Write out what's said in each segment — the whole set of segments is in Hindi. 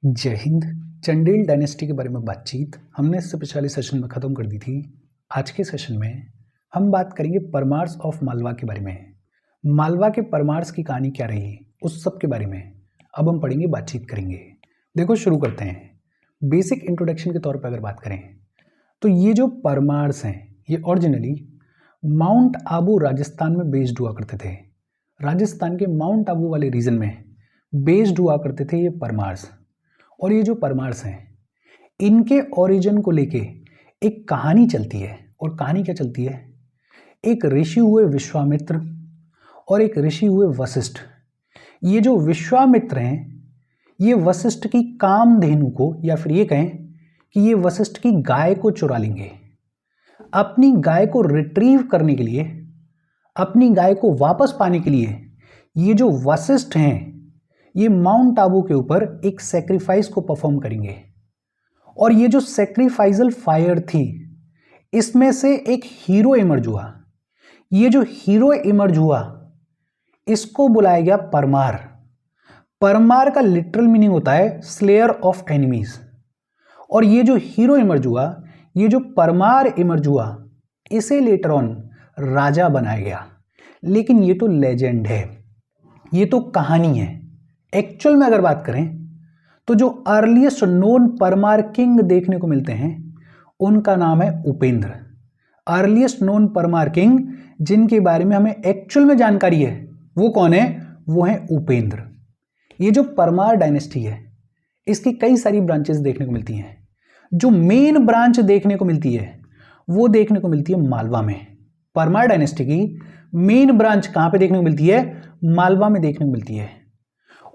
जय हिंद। चंदेल डायनेस्टी के बारे में बातचीत हमने इससे पिछले सेशन में ख़त्म कर दी थी। आज के सेशन में हम बात करेंगे परमार्स ऑफ मालवा के बारे में। मालवा के परमार्स की कहानी क्या रही, उस सब के बारे में अब हम पढ़ेंगे, बातचीत करेंगे। देखो, शुरू करते हैं। बेसिक इंट्रोडक्शन के तौर पर अगर बात करें तो ये जो परमार्स हैं ये ओरिजिनली माउंट आबू राजस्थान में बेस्ड हुआ करते थे। राजस्थान के माउंट आबू वाले रीजन में बेस्ड हुआ करते थे ये परमार्स। और ये जो परमार्स हैं इनके ओरिजिन को लेके एक कहानी चलती है। और कहानी क्या चलती है? एक ऋषि हुए विश्वामित्र और एक ऋषि हुए वशिष्ठ। ये जो विश्वामित्र हैं ये वशिष्ठ की कामधेनु को, या फिर ये कहें कि ये वशिष्ठ की गाय को चुरा लेंगे। अपनी गाय को रिट्रीव करने के लिए, अपनी गाय को वापस पाने के लिए ये जो वशिष्ठ हैं ये माउंट आबू के ऊपर एक सेक्रीफाइस को परफॉर्म करेंगे। और ये जो सेक्रीफाइजल फायर थी इसमें से एक हीरो इमर्ज हुआ। ये जो हीरो इमर्ज हुआ इसको बुलाया गया परमार। परमार का लिटरल मीनिंग होता है स्लेयर ऑफ एनिमीज। और ये जो हीरो इमर्ज हुआ, ये जो परमार इमर्ज हुआ, इसे लेटर ऑन राजा बनाया गया। लेकिन ये तो लेजेंड है, ये तो कहानी है। एक्चुअल में अगर बात करें तो जो अर्लीस्ट नोन परमार किंग देखने को मिलते हैं उनका नाम है Upendra. Earliest known Paramara king जिनके बारे में हमें एक्चुअल में जानकारी है वो कौन है? वो है उपेंद्र। ये जो परमार डायनेस्टी है इसकी कई सारी ब्रांचेस देखने को मिलती हैं। जो मेन ब्रांच देखने को मिलती है वो देखने को मिलती है मालवा में। परमार डायनेस्टी की मेन ब्रांच कहां पे देखने को मिलती है? मालवा में देखने को मिलती है।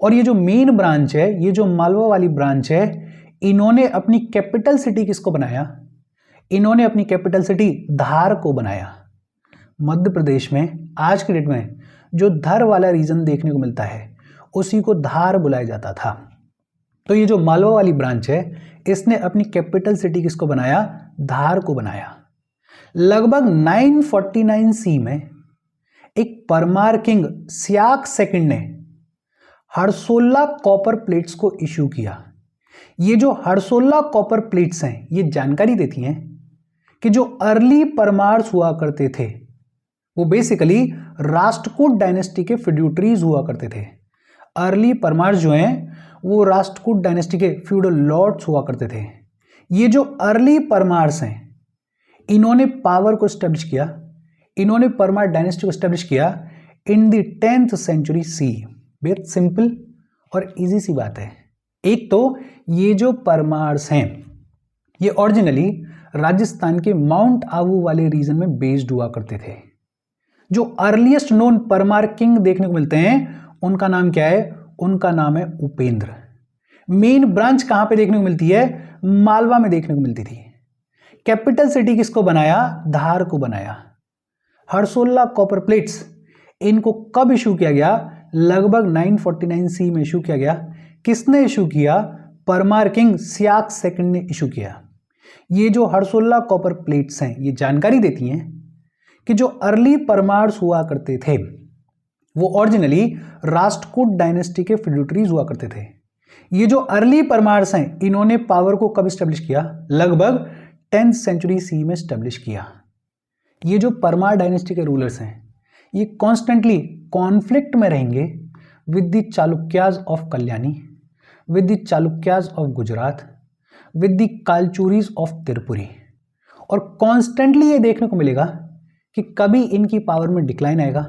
और ये जो मेन ब्रांच है, ये जो मालवा वाली ब्रांच है, इन्होंने अपनी कैपिटल सिटी किसको बनाया? इन्होंने अपनी कैपिटल सिटी धार को बनाया। मध्य प्रदेश में आज के डेट में जो धर वाला रीजन देखने को मिलता है उसी को धार बुलाया जाता था। तो ये जो मालवा वाली ब्रांच है इसने अपनी कैपिटल सिटी किसको बनाया? धार को बनाया। लगभग 949 सी में एक परमार किंग स्याक सेकंड ने हरसोल्ला कॉपर प्लेट्स को इश्यू किया। ये जो हरसोल्ला कॉपर प्लेट्स हैं ये जानकारी देती हैं कि जो अर्ली परमार्स हुआ करते थे वो बेसिकली राष्ट्रकूट डायनेस्टी के फ्यूडरीज हुआ करते थे। अर्ली परमार्स जो हैं वो राष्ट्रकूट डायनेस्टी के फ्यूडल लॉर्ड्स हुआ करते थे। ये जो अर्ली परमार्स हैं इन्होंने पावर को स्टैब्लिश किया, इन्होंने परमार डायनेस्टी को स्टैब्लिश किया इन द 10th सेंचुरी सी। बेहद सिंपल और इजी सी बात है। एक तो ये जो परमार्स हैं ये ओरिजिनली राजस्थान के माउंट आबू वाले रीजन में बेस्ड हुआ करते थे। जो अर्लीस्ट नोन परमार किंग देखने को मिलते हैं उनका नाम क्या है? उनका नाम है उपेंद्र। मेन ब्रांच कहां पे देखने को मिलती है? मालवा में देखने को मिलती थी। कैपिटल सिटी किसको बनाया? धार को बनाया। हरसोल्ला कॉपर प्लेट्स इनको कब इशू किया गया? लगभग 949 सी में इशू किया गया। किसने इशू किया? परमार किंग स्याक सेकंड ने इशू किया। ये जो हरसोल्ला कॉपर प्लेट्स हैं ये जानकारी देती हैं कि जो अर्ली परमार्स हुआ करते थे वो ओरिजिनली राष्ट्रकूट डायनेस्टी के फ्यूडरीज हुआ करते थे। ये जो अर्ली परमार्स हैं इन्होंने पावर को कब स्टैब्लिश किया? लगभग 10th सेंचुरी सी में स्टैब्लिश किया। ये जो परमार डायनेस्टी के रूलर्स हैं ये कॉन्स्टेंटली कॉन्फ्लिक्ट में रहेंगे with the Chalukyas of Kalyani, with the Chalukyas of Gujarat, with the Kalachuris of Tripuri. और कॉन्स्टेंटली ये देखने को मिलेगा कि कभी इनकी पावर में डिक्लाइन आएगा,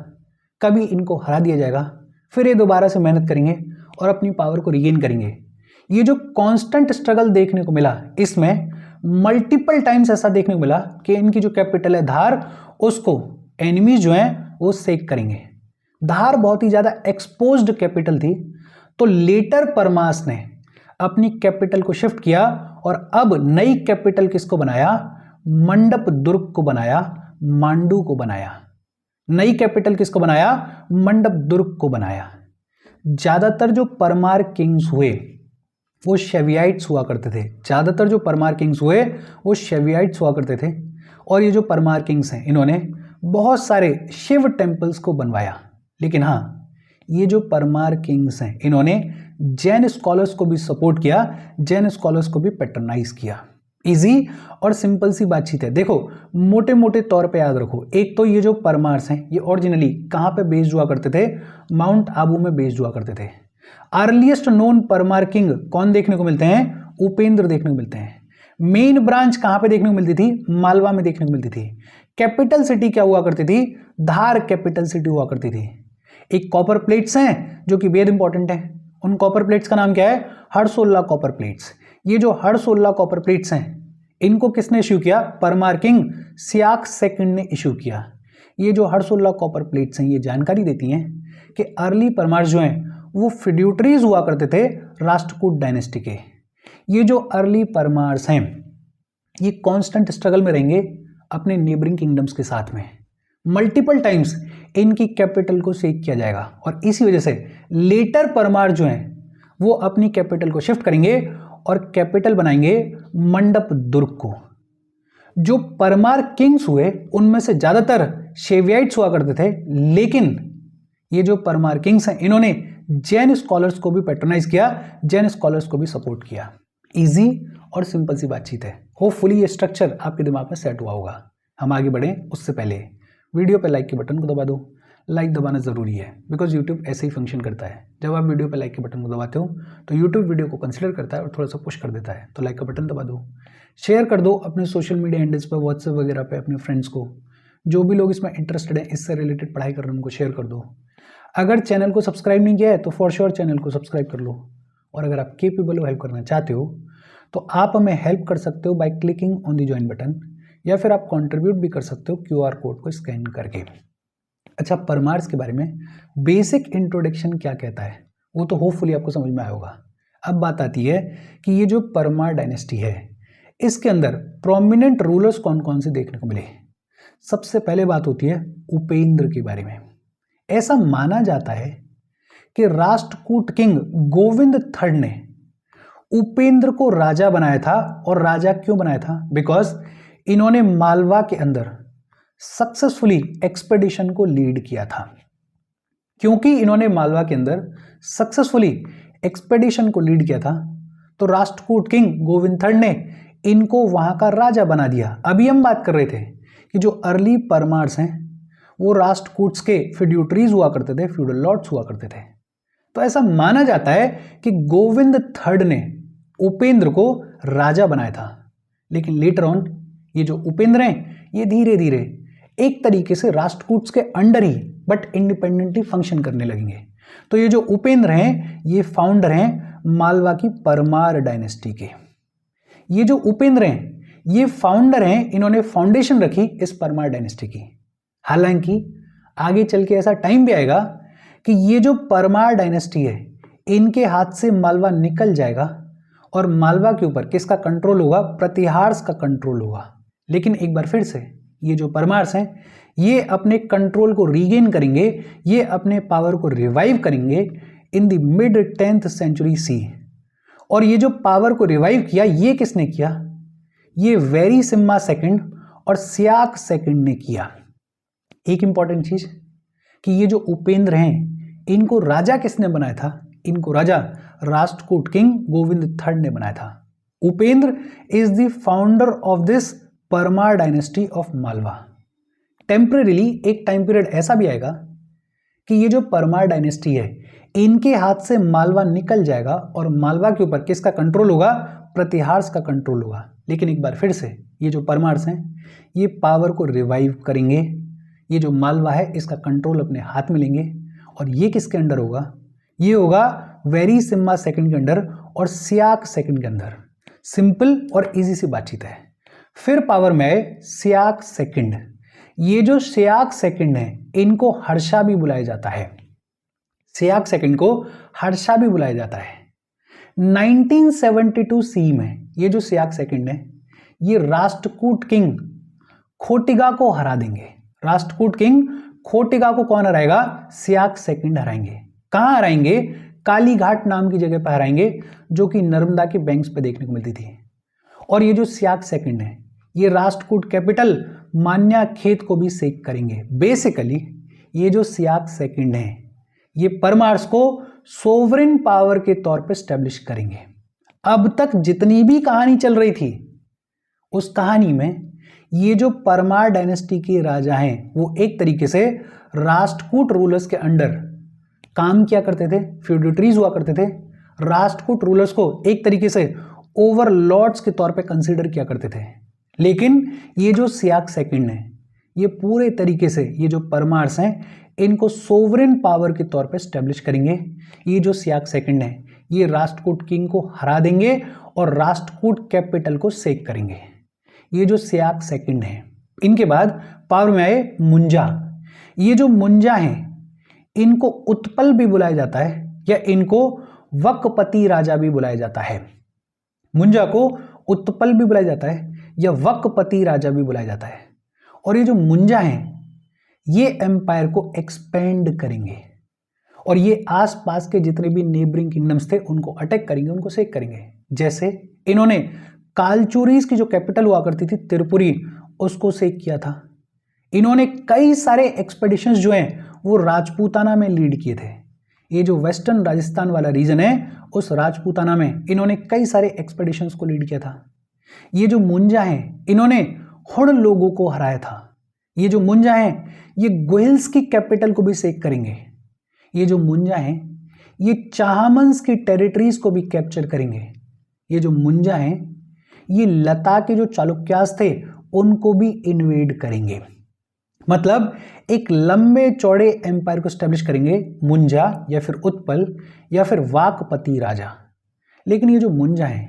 कभी इनको हरा दिया जाएगा, फिर ये दोबारा से मेहनत करेंगे और अपनी पावर को रिगेन करेंगे। ये जो कॉन्स्टेंट स्ट्रगल देखने को मिला इसमें मल्टीपल टाइम्स ऐसा देखने को मिला कि इनकी जो कैपिटल है धार उसको एनिमीज जो हैं वो सेक करेंगे। धार बहुत ही ज्यादा एक्सपोज्ड कैपिटल थी। तो लेटर परमार्स ने अपनी कैपिटल को शिफ्ट किया और अब नई कैपिटल किसको बनाया? मंडप दुर्ग को बनाया, मांडू को बनाया। नई कैपिटल किसको बनाया? मंडप दुर्ग को बनाया। ज्यादातर जो परमार किंग्स हुए वो शेवियाइट्स हुआ करते थे। ज्यादातर जो परमार किंग्स हुए वो शेवियाइट्स हुआ करते थे। और ये जो परमार किंग्स हैं इन्होंने बहुत सारे शिव टेम्पल्स को बनवाया। लेकिन हाँ, ये जो परमार किंग्स हैं इन्होंने जैन स्कॉलर्स को भी सपोर्ट किया, जैन स्कॉलर्स को भी पैटर्नाइज किया। इजी और सिंपल सी बातचीत है। देखो मोटे मोटे तौर पे याद रखो, एक तो ये जो परमार्स हैं ये ओरिजिनली कहाँ पे बेस्ड हुआ करते थे, माउंट आबू में बेस्ड हुआ करते थे। अर्लीस्ट नोन परमार किंग कौन देखने को मिलते हैं, उपेंद्र देखने को मिलते हैं। मेन ब्रांच कहाँ पे देखने को मिलती थी, मालवा में देखने को मिलती थी। कैपिटल सिटी क्या हुआ करती थी, धार कैपिटल सिटी हुआ करती थी। एक कॉपर प्लेट्स हैं जो कि बेहद इंपॉर्टेंट है, उन कॉपर प्लेट्स का नाम क्या है, हर्षोल्ला कॉपर प्लेट्स। ये जो हर्षोल्ला कॉपर प्लेट्स हैं इनको किसने इश्यू किया, परमार किंग सियाक सेकंड ने इश्यू किया। ये जो हर्षोल्ला कॉपर प्लेट्स हैं ये जानकारी देती हैं कि अर्ली परमार्स जो हैं वो फिड्यूटरीज हुआ करते थे राष्ट्रकूट डायनेस्टी के। ये जो अर्ली परमार्स हैं ये कांस्टेंट स्ट्रगल में रहेंगे अपने नेबरिंग किंगडम्स के साथ में। मल्टीपल टाइम्स इनकी कैपिटल को शेक किया जाएगा और इसी वजह से लेटर परमार जो हैं वो अपनी कैपिटल को शिफ्ट करेंगे और कैपिटल बनाएंगे मंडप दुर्ग को। जो परमार किंग्स हुए उनमें से ज्यादातर शेवियाइट्स हुआ करते थे, लेकिन ये जो परमार किंग्स हैं इन्होंने जैन स्कॉलर्स को भी पैट्रोनाइज किया, जैन स्कॉलर्स को भी सपोर्ट किया। इजी और सिंपल सी बातचीत है। होपफुली ये स्ट्रक्चर आपके दिमाग में सेट हुआ होगा। हम आगे बढ़ें उससे पहले वीडियो पे लाइक के बटन को दबा दो। लाइक दबाना ज़रूरी है बिकॉज यूट्यूब ऐसे ही फंक्शन करता है। जब आप वीडियो पे लाइक के बटन को दबाते हो तो यूट्यूब वीडियो को कंसिडर करता है और थोड़ा सा पुश कर देता है। तो लाइक का बटन दबा दो, शेयर कर दो अपने सोशल मीडिया हैंडल्स पर, व्हाट्सएप वगैरह पे अपने फ्रेंड्स को। जो भी लोग इसमें इंटरेस्टेड हैं, इससे रिलेटेड पढ़ाई कर रहे हैं, उनको शेयर कर दो। अगर चैनल को सब्सक्राइब नहीं किया है तो फॉर श्योर चैनल को सब्सक्राइब कर लो। और अगर आप केपेबल हो, हेल्प करना चाहते हो तो आप हमें हेल्प कर सकते हो by clicking on the join button, या फिर आप कंट्रीब्यूट भी कर सकते हो QR कोड को स्कैन करके। अच्छा, परमार्स के बारे में बेसिक इंट्रोडक्शन क्या कहता है वो तो होपफुली आपको समझ में आया होगा। अब बात आती है कि ये जो परमार डायनेस्टी है इसके अंदर प्रोमिनेंट रूलर्स कौन कौन से देखने को मिले। सबसे पहले बात होती है उपेंद्र के बारे में। ऐसा माना जाता है कि राष्ट्रकूट किंग गोविंद III ने उपेंद्र को राजा बनाया था। और राजा क्यों बनाया था, बिकॉज इन्होंने मालवा के अंदर सक्सेसफुली एक्सपेडिशन को लीड किया था। क्योंकि इन्होंने मालवा के अंदर सक्सेसफुली एक्सपेडिशन को लीड किया था तो राष्ट्रकूट किंग गोविंद III ने इनको वहां का राजा बना दिया। अभी हम बात कर रहे थे कि जो अर्ली परमार्स हैं वो राष्ट्रकूट्स के फिड्यूटरीज हुआ करते थे, फ्यूडल लॉर्ड्स हुआ करते थे। तो ऐसा माना जाता है कि गोविंद III ने उपेंद्र को राजा बनाया था। लेकिन लेटर ऑन ये जो उपेंद्र हैं ये धीरे धीरे एक तरीके से राष्ट्रकूट्स के under he but independently function करने लगेंगे। तो ये जो उपेंद्र हैं ये फाउंडर हैं मालवा की परमार डायनेस्टी के। ये जो उपेंद्र हैं ये फाउंडर हैं, इन्होंने फाउंडेशन रखी इस परमार डायनेस्टी की। हालांकि आगे चल के ऐसा टाइम भी आएगा कि ये जो परमार डायनेस्टी है इनके हाथ से मालवा निकल जाएगा और मालवा के ऊपर किसका कंट्रोल होगा, प्रतिहार्स का कंट्रोल होगा। लेकिन एक बार फिर से ये जो परमार्स हैं ये अपने कंट्रोल को रीगेन करेंगे, ये अपने पावर को रिवाइव करेंगे in the mid 10th century C. और ये जो पावर को रिवाइव किया ये किसने किया, ये वेरी सिम्मा सेकंड और सियाक सेकंड ने किया। एक इंपॉर्टेंट चीज कि ये जो उपेंद्र हैं इनको राजा किसने बनाया था, इनको राजा राष्ट्रकूट किंग गोविंद III ने बनाया था। Upendra is the founder of this Parmar dynasty of Malwa. Temporarily एक टाइम पीरियड ऐसा भी आएगा कि ये जो परमार डायनेस्टी है इनके हाथ से मालवा निकल जाएगा और मालवा के ऊपर किसका कंट्रोल होगा, प्रतिहार्स का कंट्रोल होगा। लेकिन एक बार फिर से ये जो परमार्स हैं ये पावर को रिवाइव करेंगे, ये जो मालवा है इसका कंट्रोल अपने हाथ में लेंगे और ये किसके अंडर होगा, ये होगा वेरी सिम्मा सेकंड के अंडर और सियाक सेकंड के अंदर। सिंपल और इजी सी बातचीत है। फिर पावर में आए सियाक सेकंड। ये जो सियाक सेकंड है इनको हर्षा भी बुलाया जाता है, सियाक सेकंड को हर्षा भी बुलाया जाता है। 1972 सी में ये जो सियाक सेकंड है ये राष्ट्रकूट किंग खोटिगा को हरा देंगे। राष्ट्रकूट किंग खोटिगा को कौन हराएगा, सियाक सेकंड हराएंगे। कहां हराएंगे, कालीघाट नाम की जगह पर हराएंगे जो कि नर्मदा के बैंक्स पे देखने को मिलती थी। और ये जो सियाक सेकंड है ये राष्ट्रकूट कैपिटल मान्या खेत को भी सेक करेंगे। बेसिकली ये जो सियाक सेकंड है ये परमार्स को सोवरेन पावर के तौर पे स्टैब्लिश करेंगे। अब तक जितनी भी कहानी चल रही थी उस कहानी में ये जो परमार डायनेस्टी के राजा हैं वो एक तरीके से राष्ट्रकूट रूलर्स के अंडर काम किया करते थे, फ्यूडेटरीज हुआ करते थे। राष्ट्रकूट रूलर्स को एक तरीके से ओवरलॉर्ड्स के तौर पे कंसीडर किया करते थे। लेकिन ये जो सियाक सेकंड है ये पूरे तरीके से ये जो परमार्स हैं इनको सोवरेन पावर के तौर पे स्टैब्लिश करेंगे। ये जो सियाक सेकंड है ये राष्ट्रकूट किंग को हरा देंगे और राष्ट्रकूट कैपिटल को सेक करेंगे। ये जो सियाक सेकंड है इनके बाद पावर में आए मुंजा। ये जो मुंजा हैं इनको उत्पल भी बुलाया जाता है या इनको वकपति राजा भी बुलाया जाता है। मुंजा को उत्पल भी बुलाया जाता है या वकपति राजा भी बुलाया जाता है। और ये जो मुंजा हैं ये एम्पायर को एक्सपेंड करेंगे और ये आसपास के जितने भी नेबरिंग किंगडम्स थे उनको अटैक करेंगे, उनको सेक करेंगे। जैसे इन्होंने कालचुरीज की जो कैपिटल हुआ करती थी त्रिपुरी उसको सेक किया था। इन्होंने कई सारे एक्सपेडिशंस जो हैं वो राजपूताना में लीड किए थे। ये जो वेस्टर्न राजस्थान वाला रीजन है उस राजपूताना में इन्होंने कई सारे एक्सपेडिशंस को लीड किया था। ये जो मुंजा हैं इन्होंने हुण लोगों को हराया था। ये जो मुंजा हैं ये गोहिल्स की कैपिटल को भी सेक करेंगे। ये जो मुंजा हैं ये चाहमन्स की टेरिटरीज को भी कैप्चर करेंगे। ये जो मुंजा हैं ये लता के जो चालुक्यास थे उनको भी इन्वेड करेंगे। मतलब एक लंबे चौड़े एम्पायर को स्टैब्लिश करेंगे मुंजा या फिर उत्पल या फिर वाकपति राजा। लेकिन ये जो मुंजा हैं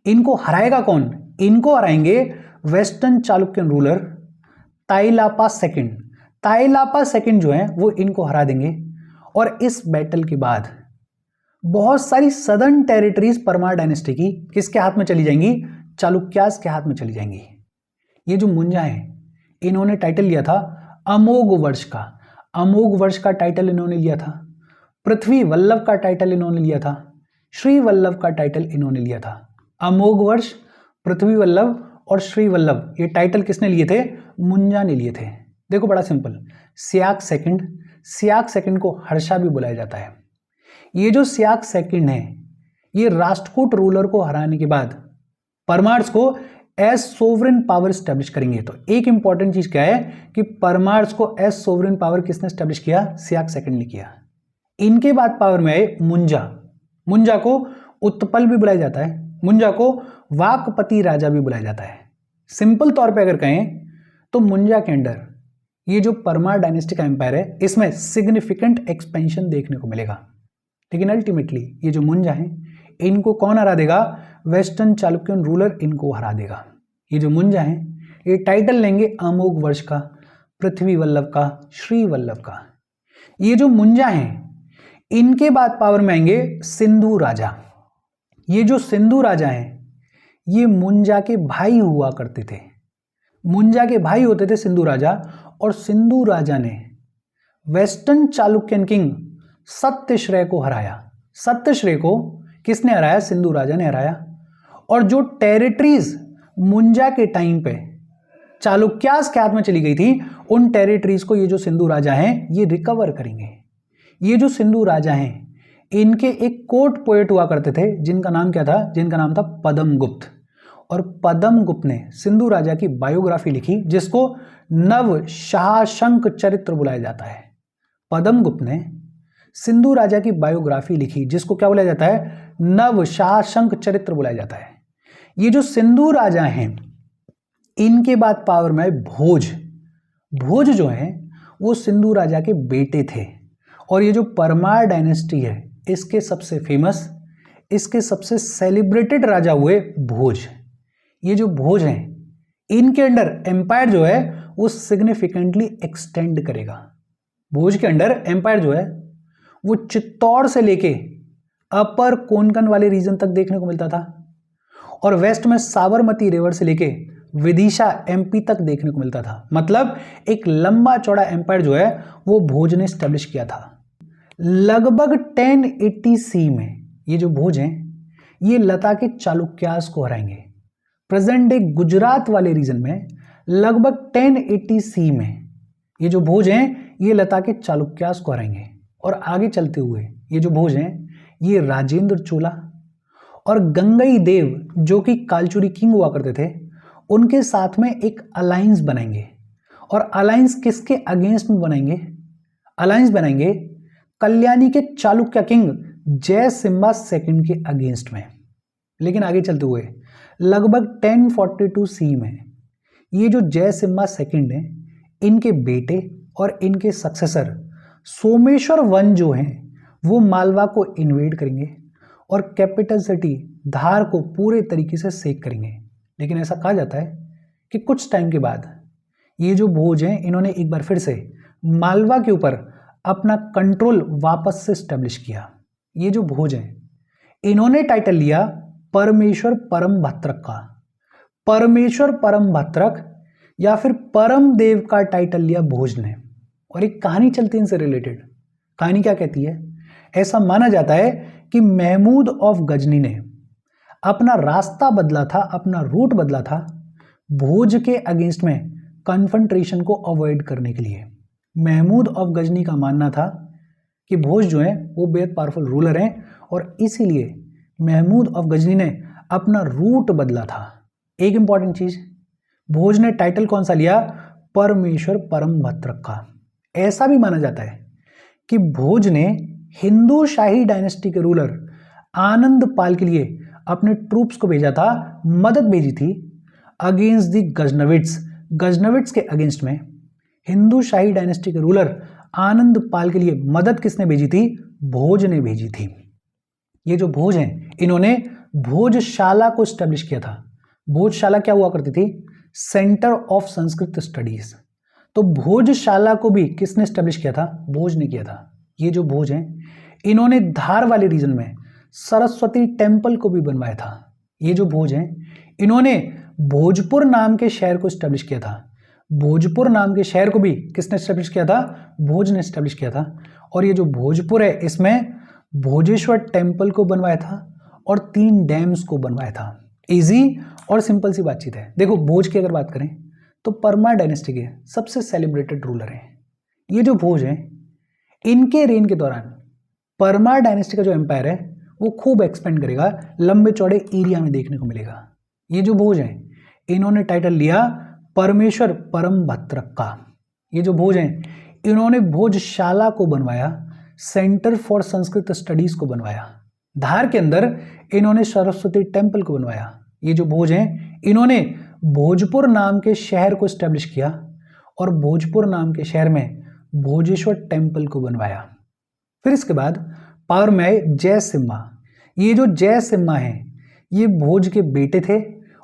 इनको हराएगा कौन? इनको हराएंगे western Chalukyan ruler Tailapa second. Tailapa second जो है वो इनको हरा देंगे और इस बैटल के बाद बहुत सारी सदर्न टेरिटरीज परमार डायनेस्टी की किसके हाथ में चली जाएंगी? चालुक्यास के हाथ में चली जाएंगी। ये जो मुंजा हैं इन्होंने टाइटल लिया था अमोघ वर्ष का। अमोघ वर्ष का टाइटल इन्होंने लिया था। पृथ्वी वल्लभ का टाइटल इन्होंने लिया था। श्री वल्लभ का टाइटल इन्होंने लिया था। अमोघ वर्ष, पृथ्वी वल्लभ और श्री वल्लभ ये टाइटल किसने लिए थे? मुंजा ने लिए थे। देखो बड़ा सिंपल, सियाक सेकंड, सियाक सेकंड को हर्षा भी बुलाया जाता है। ये जो सियाक सेकंड है ये राष्ट्रकूट रूलर को हराने के बाद परमार्स को एज सोवरेन पावर स्टैब्लिश करेंगे। तो एक इंपॉर्टेंट चीज क्या है कि परमार्स को एज सोवरेन पावर किसने स्टैब्लिश किया? सियाक सेकंड ने किया। इनके बाद पावर में आए मुंजा। मुंजा को उत्पल भी बुलाया जाता है, मुंजा को वाकपति राजा भी बुलाया जाता है। सिंपल तौर पे अगर कहें तो मुंजा के अंडर ये जो परमार डायनेस्टी का एम्पायर है इसमें सिग्निफिकेंट एक्सपेंशन देखने को मिलेगा। लेकिन अल्टीमेटली ये जो मुंजा हैं इनको कौन हरा देगा? वेस्टर्न चालुक्यन रूलर इनको हरा देगा। ये जो मुंजा हैं ये टाइटल लेंगे अमोघ वर्ष का, पृथ्वी वल्लभ का, श्री वल्लभ का। ये जो मुंजा हैं इनके बाद पावर में आएंगे सिंधु राजा। ये जो सिंधु राजा हैं ये मुंजा के भाई हुआ करते थे। मुंजा के भाई होते थे सिंधु राजा और सिंधु राजा ने वेस्टर्न चालुक्यन किंग सत्यश्रेय को हराया। सत्यश्रेय को किसने हराया? सिंधु राजा ने हराया। और जो टेरिटरीज मुंजा के टाइम पे चालुक्यास के हाथ में चली गई थी उन टेरिटरीज को ये जो सिंधु राजा हैं ये रिकवर करेंगे। ये जो सिंधु राजा हैं इनके एक कोर्ट पोएट हुआ करते थे जिनका नाम क्या था? जिनका नाम था पद्मगुप्त। और पद्मगुप्त ने सिंधु राजा की बायोग्राफी लिखी जिसको नव शाहशंक चरित्र बुलाया जाता है। पद्मगुप्त ने सिंधु राजा की बायोग्राफी लिखी जिसको क्या बुलाया जाता है? नव शाहशंक चरित्र बुलाया जाता है। ये जो सिंधु राजा हैं इनके बाद पावर में भोज। भोज जो है वो सिंधु राजा के बेटे थे। और ये जो परमार डायनेस्टी है इसके सबसे फेमस, इसके सबसे सेलिब्रेटेड राजा हुए भोज। ये जो भोज हैं इनके अंडर एम्पायर जो है वो सिग्निफिकेंटली एक्सटेंड करेगा। भोज के अंडर एम्पायर जो है वो चित्तौड़ से लेके अपर कोंकण वाले रीजन तक देखने को मिलता था और वेस्ट में साबरमती रिवर से लेके विदिशा एमपी तक देखने को मिलता था। मतलब एक लंबा चौड़ा एम्पायर जो है वो भोज ने स्टैब्लिश किया था। लगभग 1080 सी में ये जो भोज हैं ये लता के चालुक्यास को हराएंगे। प्रेजेंट डे गुजरात वाले रीजन में लगभग 1080 सी में ये जो भोज हैं ये लता के चालुक्यास को हराएंगे और आगे चलते हुए ये जो भोज हैं ये राजेंद्र चोला और गंगई देव जो कि कालचुरी किंग हुआ करते थे उनके साथ में एक अलायंस बनाएंगे। और अलायंस किसके अगेंस्ट में बनाएंगे? अलायंस बनाएंगे कल्याणी के चालुक्य किंग जयसिम्हा सेकंड के अगेंस्ट में। लेकिन आगे चलते हुए लगभग 1042 सी में ये जो जयसिम्हा सेकंड है इनके बेटे और इनके सक्सेसर सोमेश्वर वन जो हैं वो मालवा को इन्वेड करेंगे और कैपिटल सिटी धार को पूरे तरीके से सेक करेंगे। लेकिन ऐसा कहा जाता है कि कुछ टाइम के बाद ये जो भोज हैं इन्होंने एक बार फिर से मालवा के ऊपर अपना कंट्रोल वापस से स्टैब्लिश किया। ये जो भोज हैं इन्होंने टाइटल लिया परमेश्वर परम भत्रक का। परमेश्वर परम भत्रक या फिर परम देव का टाइटल लिया भोज ने। और एक कहानी चलती है इनसे रिलेटेड। कहानी क्या कहती है? ऐसा माना जाता है कि महमूद ऑफ गजनी ने अपना रास्ता बदला था, अपना रूट बदला था भोज के अगेंस्ट में कन्फ्रंटेशन को अवॉइड करने के लिए। महमूद ऑफ गजनी का मानना था कि भोज जो है वो बेहद पावरफुल रूलर हैं और इसीलिए महमूद ऑफ गजनी ने अपना रूट बदला था। एक इंपॉर्टेंट चीज, भोज ने टाइटल कौन सा लिया? परमेश्वर परम भत्रक का। ऐसा भी माना जाता है कि भोज ने हिंदू शाही डायनेस्टी के रूलर आनंद पाल के लिए अपने ट्रूप्स को भेजा था, मदद भेजी थी अगेंस्ट द गजनविट्स। गजनविट्स के अगेंस्ट में हिंदू शाही डायनेस्टी के रूलर आनंद पाल के लिए मदद किसने भेजी थी? भोज ने भेजी थी। ये जो भोज हैं इन्होंने भोजशाला को स्टैब्लिश किया था। भोजशाला क्या हुआ करती थी? Centre of Sanskrit studies. तो भोजशाला को भी किसने स्टैब्लिश किया था? भोज ने किया था। ये जो भोज हैं इन्होंने धार वाले रीजन में सरस्वती टेम्पल को भी बनवाया था। ये जो भोज हैं इन्होंने भोजपुर नाम के शहर को स्टैब्लिश किया था। भोजपुर नाम के शहर को भी किसने स्टैब्लिश किया था? भोज ने स्टैब्लिश किया था। और ये जो भोजपुर है इसमें भोजेश्वर टेम्पल को बनवाया था और 3 डैम्स को बनवाया था। इजी और सिंपल सी बातचीत है। देखो भोज की अगर बात करें तो परमार डायनेस्टी के सबसे सेलिब्रेटेड रूलर हैं। ये जो भोज हैं इनके रेन के दौरान परमार डायनेस्टी का जो एम्पायर है वो खूब एक्सपेंड करेगा, लंबे चौड़े एरिया में देखने को मिलेगा। ये जो भोज हैं इन्होंने टाइटल लिया परमेश्वर परम भत्रक का। ये जो भोज हैं इन्होंने भोजशाला को बनवाया, सेंटर फॉर संस्कृत स्टडीज को बनवाया। धार के अंदर इन्होंने सरस्वती टेम्पल को बनवाया। ये जो भोज हैं इन्होंने भोजपुर नाम के शहर को स्टैब्लिश किया और भोजपुर नाम के शहर में भोजेश्वर टेम्पल को बनवाया। फिर इसके बाद पावर में आए जयसिम्हा। ये जो जयसिम्हा हैं ये भोज के बेटे थे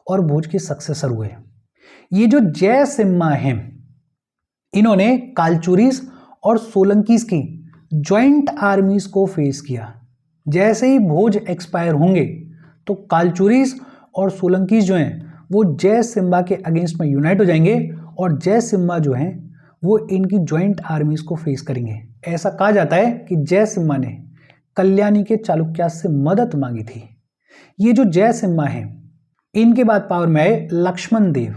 और भोज के सक्सेसर हुए। ये जो जयसिम्हा हैं इन्होंने कालचुरीस और सोलंकीस की ज्वाइंट आर्मीज को फेस किया। जैसे ही भोज एक्सपायर होंगे तो कालचुरीस और सोलंकीस जो हैं वो जयसिम्हा के अगेंस्ट में यूनाइट हो जाएंगे और जयसिम्हा जो हैं वो इनकी ज्वाइंट आर्मीज को फेस करेंगे। ऐसा कहा जाता है कि जयसिम्हा ने कल्याणी के चालुक्य से मदद मांगी थी। ये जो जयसिम्हा हैं इनके बाद पावर में आए लक्ष्मण देव।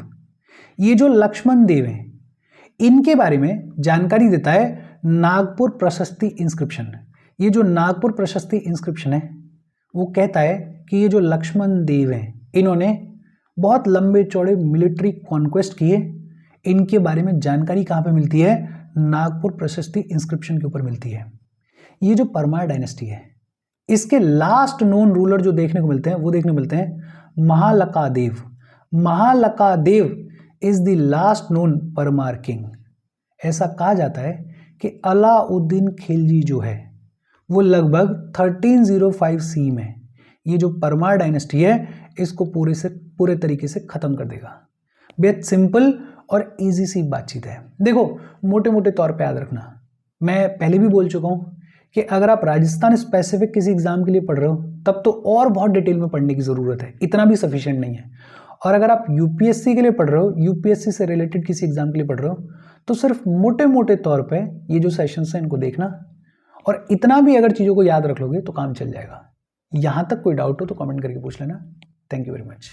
ये जो लक्ष्मण देव हैं इनके बारे में जानकारी देता है नागपुर प्रशस्ति इंस्क्रिप्शन। ये जो नागपुर प्रशस्ति इंस्क्रिप्शन है वो कहता है कि ये जो लक्ष्मण देव हैं इन्होंने बहुत लंबे चौड़े मिलिट्री कॉन्क्वेस्ट किए। इनके बारे में जानकारी कहाँ पे मिलती है? नागपुर प्रशस्ति इंस्क्रिप्शन के ऊपर मिलती है। ये जो परमार डायनेस्टी है इसके लास्ट नोन रूलर जो देखने को मिलते हैं वो देखने को मिलते हैं Mahalakadeva. Mahalakadeva is the last known Paramara king. ऐसा कहा जाता है कि अलाउद्दीन खिलजी जो है वो लगभग 1305 सी में ये जो परमार डायनेस्टी है इसको पूरे तरीके से खत्म कर देगा। बेहद सिंपल और इजी सी बातचीत है। देखो मोटे मोटे तौर पे याद रखना, मैं पहले भी बोल चुका हूँ कि अगर आप राजस्थान स्पेसिफिक किसी एग्जाम के लिए पढ़ रहे हो तब तो और बहुत डिटेल में पढ़ने की ज़रूरत है, इतना भी सफिशिएंट नहीं है। और अगर आप यूपीएससी के लिए पढ़ रहे हो, यूपीएससी से रिलेटेड किसी एग्जाम के लिए पढ़ रहे हो तो सिर्फ मोटे मोटे तौर पे ये जो सेशंस हैं इनको देखना और इतना भी अगर चीज़ों को याद रख लोगे तो काम चल जाएगा। यहाँ तक कोई डाउट हो तो कमेंट करके पूछ लेना। Thank you very much.